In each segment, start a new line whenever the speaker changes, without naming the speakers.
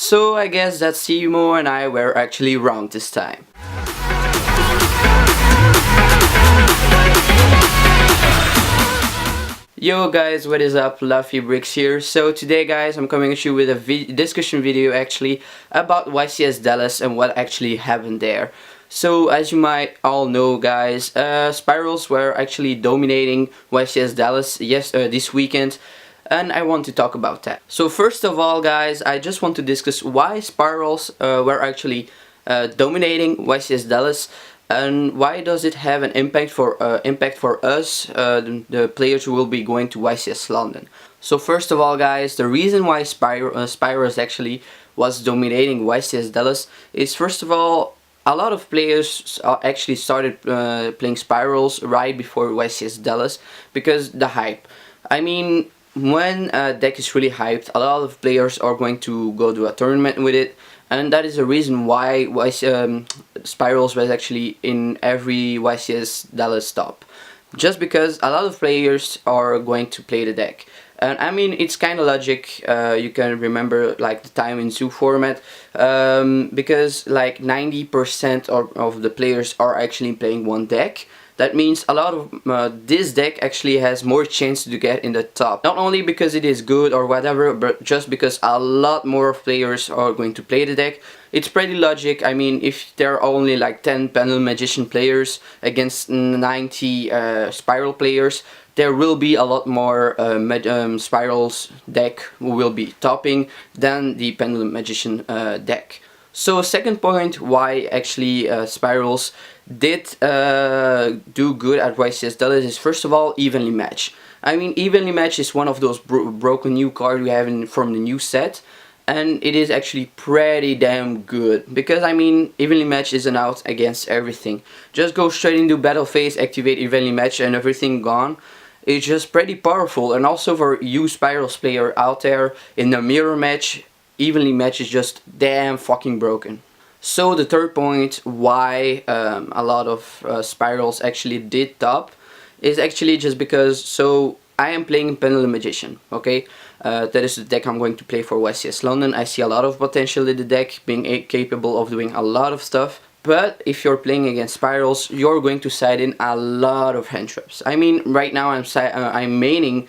So I guess that Simo and I were actually wrong this time. Yo guys, what is up? Luffy Bricks here. So today guys, I'm coming at you with a discussion video actually about YCS Dallas and what actually happened there. So as you might all know guys, Spyrals were actually dominating YCS Dallas this weekend, and I want to talk about that. So first of all guys, I just want to discuss why Spyrals were actually dominating YCS Dallas. And why does it have an impact for us, the players who will be going to YCS London? So first of all guys, the reason why Spyral actually was dominating YCS Dallas is, first of all, a lot of players actually started playing Spyrals right before YCS Dallas because the hype. I mean, when a deck is really hyped, a lot of players are going to go to a tournament with it. And that is the reason why Spyrals was actually in every YCS Dallas top. Just because a lot of players are going to play the deck. And I mean, it's kind of logic. You can remember like the time in Zoo format, because like 90% of the players are actually playing one deck. That means a lot of this deck actually has more chance to get in the top. Not only because it is good or whatever, but just because a lot more players are going to play the deck. It's pretty logic. I mean, if there are only like 10 Pendulum Magician players against 90 Spyral players, there will be a lot more Spyrals deck who will be topping than the Pendulum Magician deck. So second point why actually Spyrals did do good at YCS Dallas is, first of all, Evenly Match. I mean, Evenly Match is one of those broken new cards we have from the new set, and it is actually pretty damn good because, I mean, Evenly Match isn't out against everything. Just go straight into battle phase, activate Evenly Match, and everything gone. It's just pretty powerful. And also for you Spyrals player out there in the mirror match, Evenly Match is just damn fucking broken. So the third point why a lot of Spyrals actually did top is actually just because, so I am playing Pendulum Magician, okay? That is the deck I'm going to play for YCS London. I see a lot of potential in the deck, being capable of doing a lot of stuff. But if you're playing against Spyrals, you're going to side in a lot of hand traps. I mean, right now I'm maining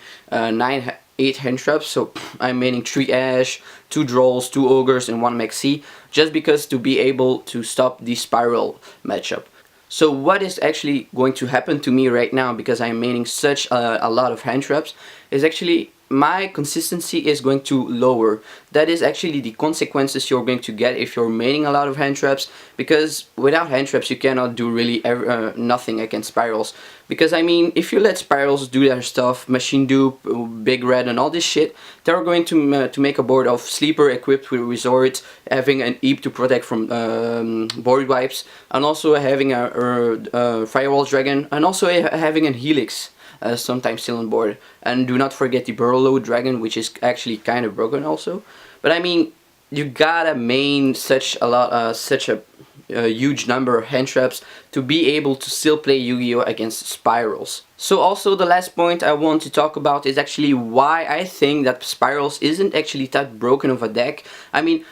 8 hand traps, so I'm maining 3 Ash, 2 Drolls, 2 Ogres and 1 Maxi, just because to be able to stop the Spyral matchup. So what is actually going to happen to me right now, because I'm maining such a lot of hand traps, is actually my consistency is going to lower. That is actually the consequences you're going to get if you're maining a lot of hand traps, because without hand traps you cannot do really nothing against Spyrals. Because I mean, if you let Spyrals do their stuff, Machine Dupe, Big Red and all this shit, they're going to make a board of Sleeper equipped with Resort, having an Eep to protect from board wipes, and also having a Firewall Dragon, and also having a Helix. Sometimes still on board. And do not forget the Burlow Dragon, which is actually kind of broken also. But I mean, you gotta main such a huge number of hand traps to be able to still play Yu-Gi-Oh! Against Spyrals. So also the last point I want to talk about is actually why I think that Spyrals isn't actually that broken of a deck. I mean,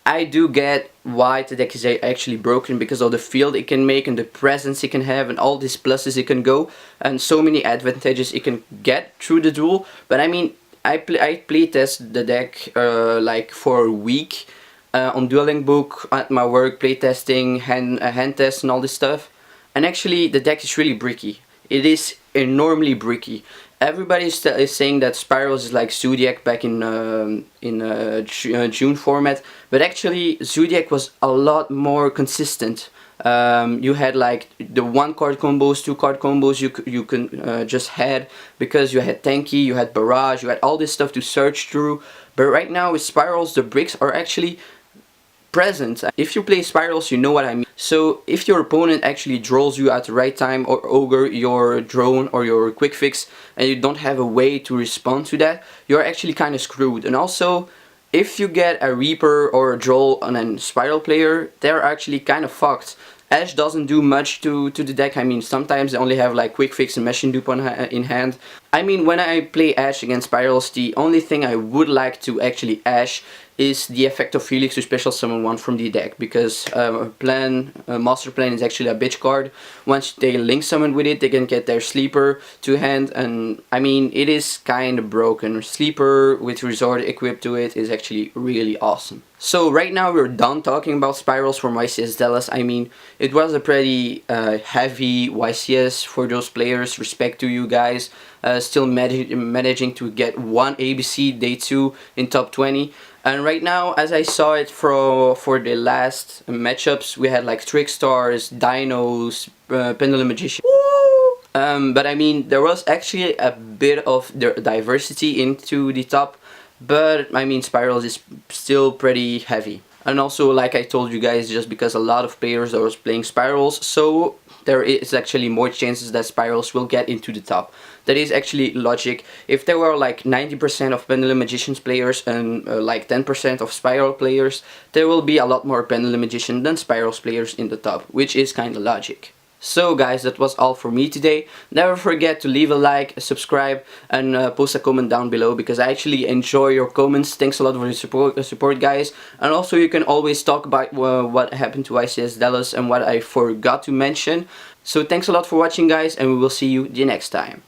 I do get why the deck is actually broken because of the field it can make and the presence it can have and all these pluses it can go and so many advantages it can get through the duel. But I mean, I playtest the deck like for a week on Dueling Book, at my work, playtesting, hand tests and all this stuff. And actually the deck is really bricky. It is enormously bricky. Everybody is saying that Spyrals is like Zodiac back in June format, but actually Zodiac was a lot more consistent. You had like the 1 card combos, 2 card combos you can just had, because you had Tanky, you had Barrage, you had all this stuff to search through. But right now with Spyrals, the bricks are actually present. If you play Spyrals, you know what I mean. So if your opponent actually draws you at the right time, or ogre your drone or your quick fix, and you don't have a way to respond to that, you're actually kind of screwed. And also, if you get a Reaper or a Droll on a Spyral player, they're actually kind of fucked. Ash doesn't do much to the deck. I mean, sometimes they only have like Quick Fix and Machine Dupe in hand. I mean, when I play Ash against Spyrals, the only thing I would like to actually Ash is the effect of Helix to special summon one from the deck, because Master Plan is actually a bitch card. Once they link summon with it, they can get their Sleeper to hand, and I mean, it is kind of broken. Sleeper with Resort equipped to it is actually really awesome. So right now we're done talking about Spyrals from YCS Dallas. I mean, it was a pretty heavy YCS for those players. Respect to you guys. Still managing to get one ABC day 2 in top 20. And right now, as I saw it for the last matchups, we had like Trickstars, Dinos, Pendulum Magician. But I mean, there was actually a bit of diversity into the top. But I mean, Spyral is still pretty heavy. And also, like I told you guys, just because a lot of players are playing Spyrals, so there is actually more chances that Spyrals will get into the top. That is actually logic. If there were like 90% of Pendulum Magicians players and like 10% of Spyral players, there will be a lot more Pendulum Magician than Spyrals players in the top, which is kinda logic. So guys, that was all for me today. Never forget to leave a like, subscribe, and post a comment down below, because I actually enjoy your comments. Thanks a lot for the support guys. And also you can always talk about what happened to YCS Dallas and what I forgot to mention. So thanks a lot for watching guys, and we will see you the next time.